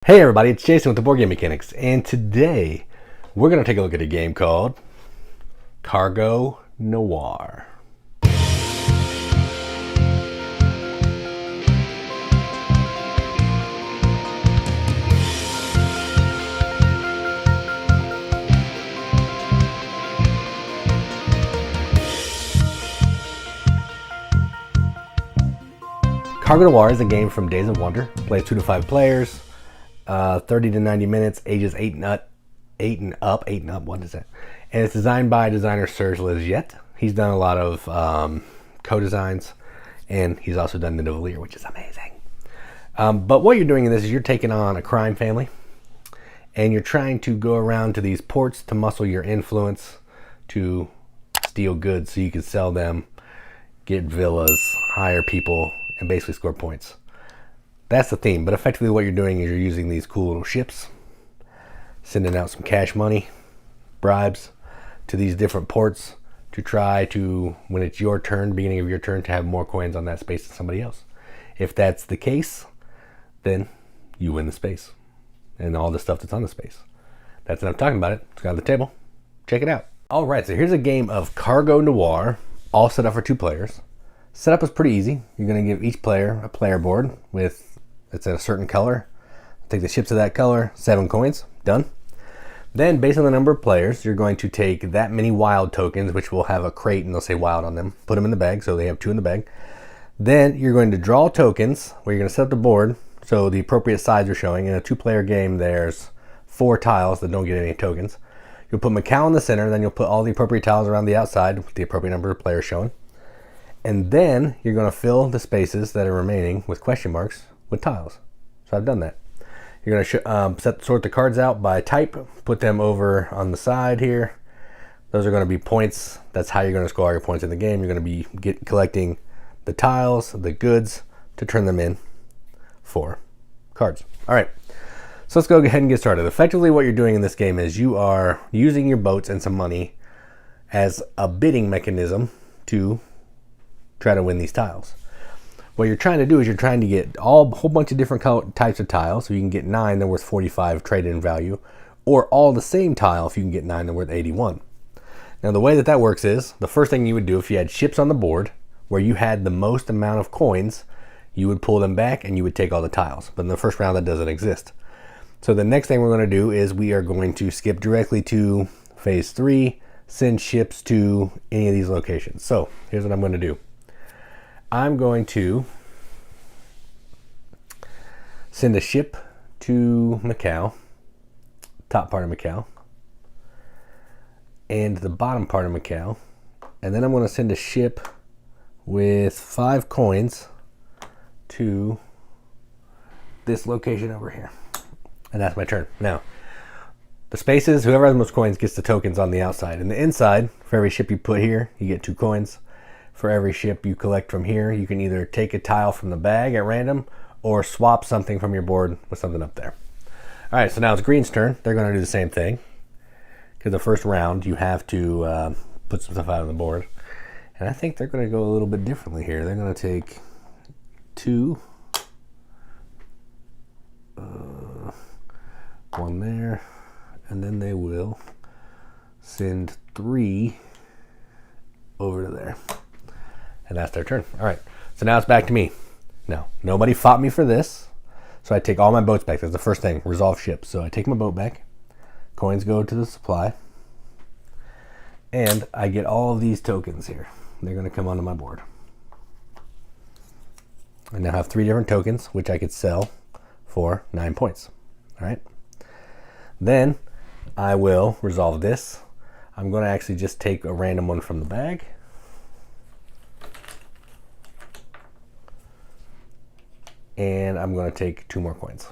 Hey everybody, it's Jason with the Boardgame Mechanics, and today we're going to take a look at a game called Cargo Noir. Cargo Noir is a game from Days of Wonder. Plays 2 to 5 players. 30 to 90 minutes, ages 8 and up, what is that? And it's designed by designer Serge Laget. He's done a lot of co-designs, and he's also done Nidavellir, which is amazing. But what you're doing in this is you're taking on a crime family, and you're trying to go around to these ports to muscle your influence to steal goods so you can sell them, get villas, hire people, and basically score points. That's the theme, but effectively what you're doing is you're using these cool little ships, sending out some cash money, bribes, to these different ports to try to, when it's your turn, beginning of your turn, to have more coins on that space than somebody else. If that's the case, then you win the space and all the stuff that's on the space. That's enough talking about it. It's got on the table. Check it out. All right, so here's a game of Cargo Noir, all set up for 2 players. Setup is pretty easy. You're going to give each player a player board with it's a certain color. Take the ships of that color, 7 coins, done. Then based on the number of players, you're going to take that many wild tokens, which will have a crate and they'll say wild on them, put them in the bag, so they have 2 in the bag. Then you're going to draw tokens where you're going to set up the board so the appropriate sides are showing. In a 2-player game, there's 4 tiles that don't get any tokens. You'll put Macau in the center, then you'll put all the appropriate tiles around the outside with the appropriate number of players showing. And then you're going to fill the spaces that are remaining with question marks with tiles. So I've done that. You're going to sort the cards out by type, put them over on the side here. Those are going to be points. That's how you're going to score all your points in the game. You're going to be collecting the tiles, the goods, to turn them in for cards. All right, so let's go ahead and get started. Effectively what you're doing in this game is you are using your boats and some money as a bidding mechanism to try to win these tiles. What you're trying to do is you're trying to get a whole bunch of different types of tiles. So you can get 9, they're worth 45 trade-in value, or all the same tile if you can get 9, they're worth 81. Now the way that works is, the first thing you would do if you had ships on the board where you had the most amount of coins, you would pull them back and you would take all the tiles. But in the first round that doesn't exist. So the next thing we're going to do is we are going to skip directly to phase 3, send ships to any of these locations. So here's what I'm going to do. I'm going to send a ship to Macau, top part of Macau, and the bottom part of Macau. And then I'm going to send a ship with 5 coins to this location over here. And that's my turn. Now, the spaces, whoever has the most coins gets the tokens on the outside. And the inside, for every ship you put here, you get 2 coins. For every ship you collect from here, you can either take a tile from the bag at random or swap something from your board with something up there. All right, so now it's green's turn. They're going to do the same thing. Because the first round, you have to put some stuff out on the board. And I think they're going to go a little bit differently here. They're going to take 2. 1 there. And then they will send 3 over to there. And that's their turn. All right, so now it's back to me. Now, nobody fought me for this, so I take all my boats back. That's the first thing, resolve ships. So I take my boat back, coins go to the supply, and I get all of these tokens here. They're gonna come onto my board. I now have 3 different tokens, which I could sell for 9 points, all right? Then I will resolve this. I'm gonna actually just take a random one from the bag, and I'm going to take 2 more coins.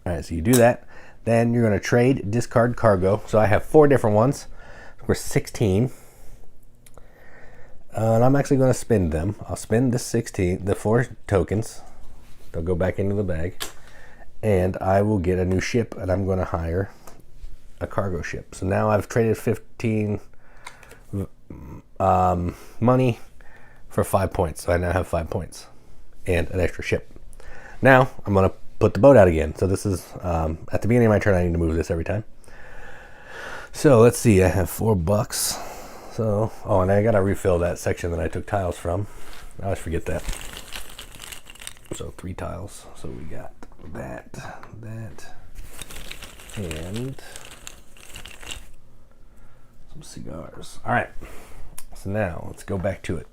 All right, so you do that. Then you're going to trade, discard cargo. So I have 4 different ones. We're 16. And I'm actually going to spend them. I'll spend the 4 tokens. They'll go back into the bag. And I will get a new ship, and I'm going to hire a cargo ship. So now I've traded 15 money for 5 points. So I now have 5 points and an extra ship. Now I'm going to put the boat out again. So this is, at the beginning of my turn, I need to move this every time. So let's see, I have $4. So, oh, and I gotta refill that section that I took tiles from. I always forget that. So 3 tiles. So we got that, and some cigars. All right. So now let's go back to it.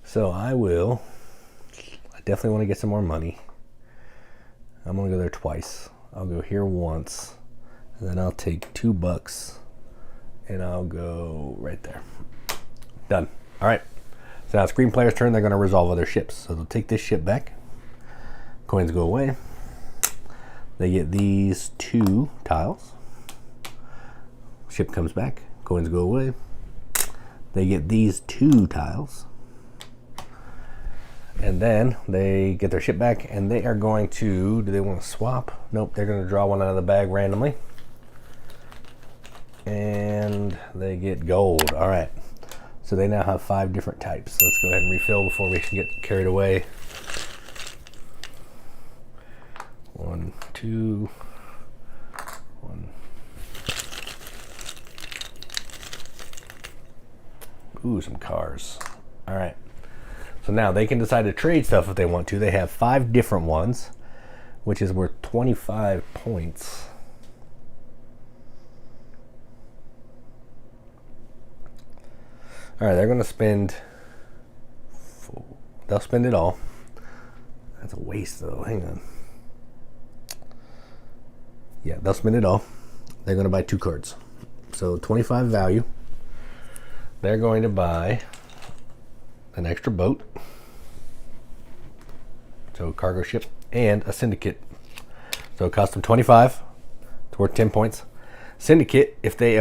So I definitely want to get some more money. I'm gonna go there twice. I'll go here once, and then I'll take $2 and I'll go right there. Done. All right. So now it's green player's turn. They're going to resolve other ships. So they'll take this ship back. Coins go away. They get these 2 tiles. Ship comes back. Coins go away. They get these 2 tiles. And then they get their ship back, and they are going to, do they want to swap? Nope, they're going to draw one out of the bag randomly. And they get gold. All right. So they now have 5 different types. Let's go ahead and refill before we get carried away. 1, 2, 1. Ooh, some cars. All right. So now they can decide to trade stuff if they want to. They have 5 different ones, which is worth 25 points. All right, they're going to spend, they'll spend it all. That's a waste though, hang on. Yeah, they'll spend it all. They're going to buy 2 cards. So 25 value. They're going to buy an extra boat. So cargo ship and a syndicate. So it costs them 25. It's worth 10 points. Syndicate, if they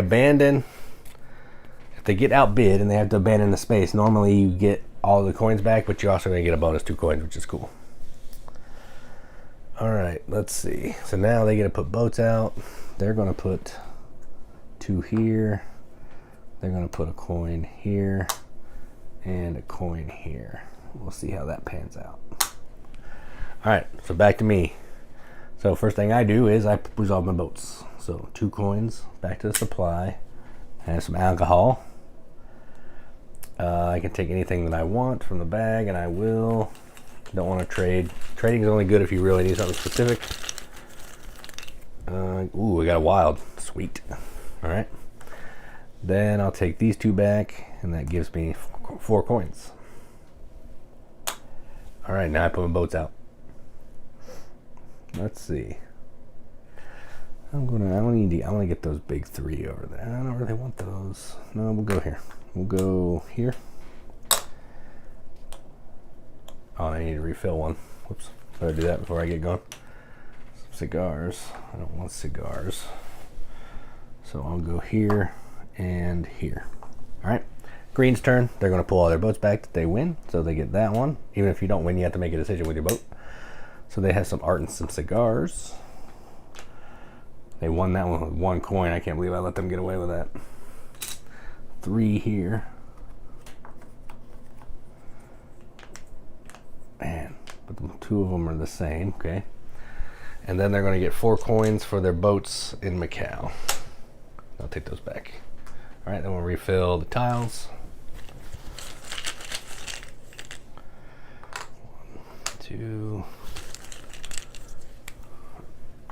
get outbid and they have to abandon the space, normally you get all the coins back, but you're also going to get a bonus 2 coins, which is cool. All right, let's see. So now they get to put boats out. They're going to put 2 here. They're going to put a coin here and a coin here. We'll see how that pans out. All right, so back to me. So first thing I do is I resolve my boats. So 2 coins, back to the supply. I have some alcohol. I can take anything that I want from the bag, and I will. Don't want to trade. Trading is only good if you really need something specific. Ooh, we got a wild. Sweet. All right. Then I'll take these 2 back, and that gives me 4 coins. All right, now I put my boats out. Let's see. I want to get those big 3 over there. I don't really want those. No, we'll go here. We'll go here. Oh, I need to refill one. Whoops. Better do that before I get going. Some cigars. I don't want cigars. So I'll go here and here. All right. Green's turn. They're going to pull all their boats back that they win. So they get that one. Even if you don't win, you have to make a decision with your boat. So they have some art and some cigars. They won that one with 1 coin. I can't believe I let them get away with that. 3 here. Man, but 2 of them are the same. Okay. And then they're going to get 4 coins for their boats in Macau. I'll take those back. All right, then we'll refill the tiles. 1, 2.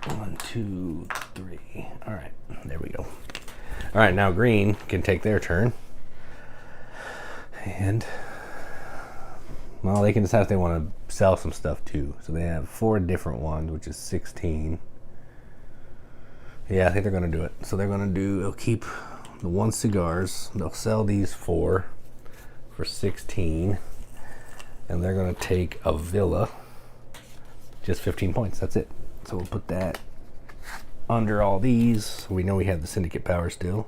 1, 2, 3. All right, there we go. All right, now green can take their turn. And, well, they can decide if they want to sell some stuff too. So they have 4 different ones, which is 16. Yeah, I think they're going to do it. So they'll keep the 1 cigars. They'll sell these 4 for 16. And they're going to take a villa. Just 15 points. That's it. So we'll put that under all these. We know we have the syndicate power still.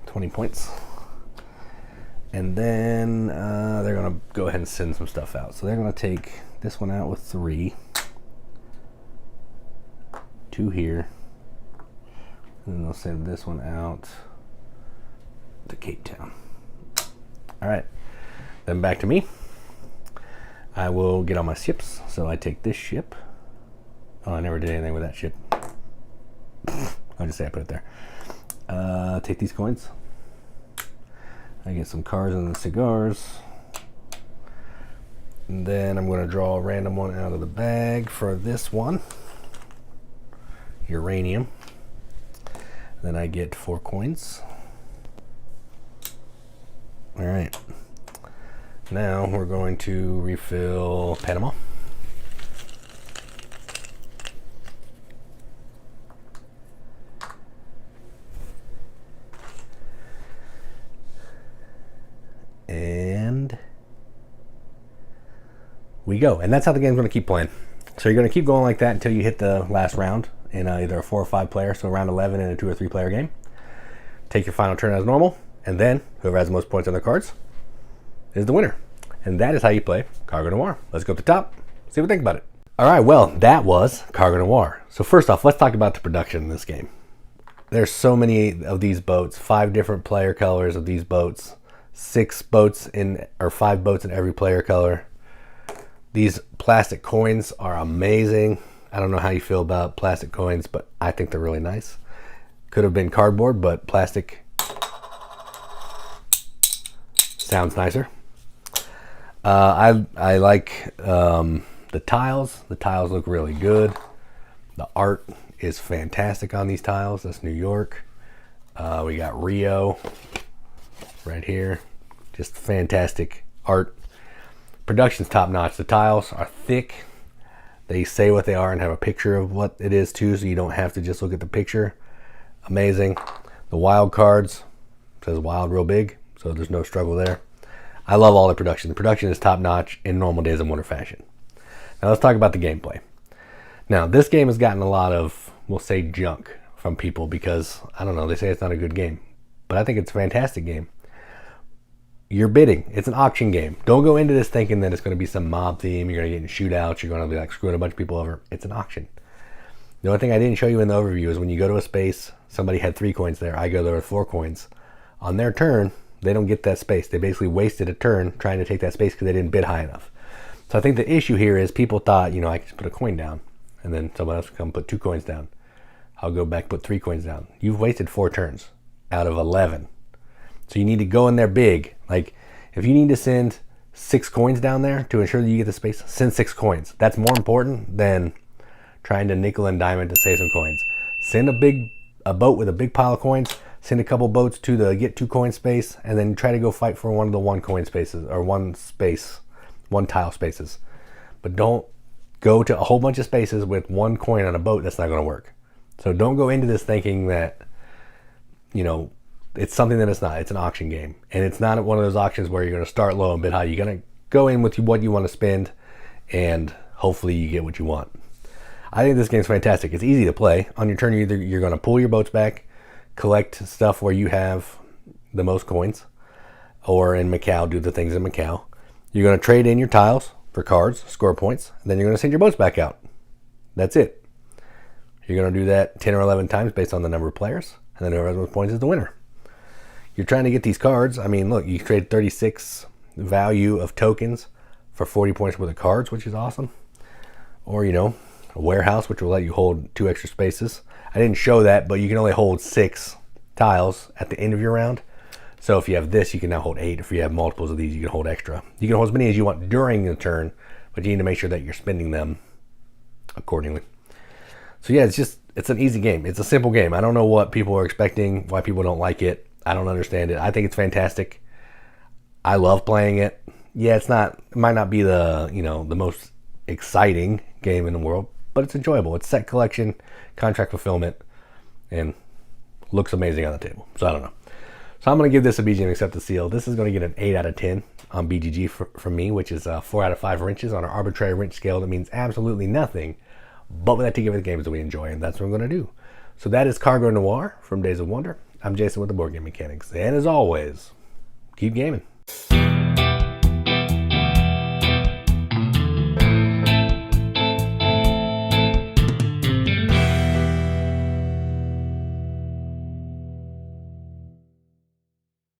20 points. And then they're going to go ahead and send some stuff out. So they're going to take this one out with 3. 2 here. And then they'll send this one out to Cape Town. All right. Then back to me. I will get on my ships. So I take this ship. Oh, I never did anything with that ship. I'll just say I put it there. Take these coins. I get some cars and cigars. And then I'm going to draw a random one out of the bag for this one. Uranium. Then I get 4 coins. All right. Now we're going to refill Panama. And we go. And that's how the game's going to keep playing. So you're going to keep going like that until you hit the last round in either a 4 or 5 player, so round 11 in a 2 or 3 player game. Take your final turn as normal, and then whoever has the most points on their cards is the winner. And that is how you play Cargo Noir. Let's go up the top, see what we think about it. All right, well, that was Cargo Noir. So first off, let's talk about the production in this game. There's so many of these boats, 5 different player colors of these boats, 6 boats in, or 5 boats in every player color. These plastic coins are amazing. I don't know how you feel about plastic coins, but I think they're really nice. Could have been cardboard, but plastic sounds nicer. I like the tiles. The tiles look really good. The art is fantastic on these tiles. That's New York. We got Rio right here. Just fantastic art. Production's top notch. The tiles are thick. They say what they are and have a picture of what it is too, so you don't have to just look at the picture. Amazing. The wild cards, says wild real big, so there's no struggle there. I love all the production. The production is top notch in normal Days of Wonder fashion. Now let's talk about the gameplay. Now this game has gotten a lot of, we'll say, junk from people because, I don't know, they say it's not a good game. But I think it's a fantastic game. You're bidding. It's an auction game. Don't go into this thinking that it's going to be some mob theme. You're going to get in shootouts. You're going to be like screwing a bunch of people over. It's an auction. The only thing I didn't show you in the overview is when you go to a space, somebody had 3 coins there. I go there with 4 coins. On their turn, they don't get that space. They basically wasted a turn trying to take that space because they didn't bid high enough. So I think the issue here is people thought, you know, I can just put a coin down and then someone else will come put 2 coins down. I'll go back, put 3 coins down. You've wasted 4 turns out of 11. So you need to go in there big. Like if you need to send 6 coins down there to ensure that you get the space, send 6 coins. That's more important than trying to nickel and dime it to save some coins. Send a boat with a big pile of coins, send a couple boats to the get 2 coin space, and then try to go fight for one of the 1 coin spaces or 1 tile spaces. But don't go to a whole bunch of spaces with 1 coin on a boat. That's not going to work. So don't go into this thinking that, you know, it's something that it's not. It's an auction game. And it's not one of those auctions where you're going to start low and bid high. You're going to go in with what you want to spend and hopefully you get what you want. I think this game's fantastic. It's easy to play. On your turn, you're going to pull your boats back, collect stuff where you have the most coins, or in Macau, do the things in Macau. You're going to trade in your tiles for cards, score points, and then you're going to send your boats back out. That's it. You're going to do that 10 or 11 times based on the number of players, and then whoever has the most points is the winner. You're trying to get these cards. I mean, look, you trade 36 value of tokens for 40 points worth of cards, which is awesome. Or, you know, a warehouse, which will let you hold 2 extra spaces. I didn't show that, but you can only hold 6 tiles at the end of your round. So if you have this, you can now hold 8. If you have multiples of these, you can hold extra. You can hold as many as you want during the turn, but you need to make sure that you're spending them accordingly. So yeah, it's an easy game. It's a simple game. I don't know what people are expecting, why people don't like it. I don't understand it. I think it's fantastic. I love playing it. Yeah, it might not be the, you know, the most exciting game in the world, but it's enjoyable. It's set collection, contract fulfillment, and looks amazing on the table. So I don't know. So I'm going to give this a BGM accept the seal. This is going to get an 8 out of 10 on BGG from me, which is 4 out of 5 wrenches on an arbitrary wrench scale. That means absolutely nothing, but we like to give it the games that we enjoy, and that's what I'm going to do. So that is Cargo Noir from Days of Wonder. I'm Jason with the Board Game Mechanics, and as always, keep gaming.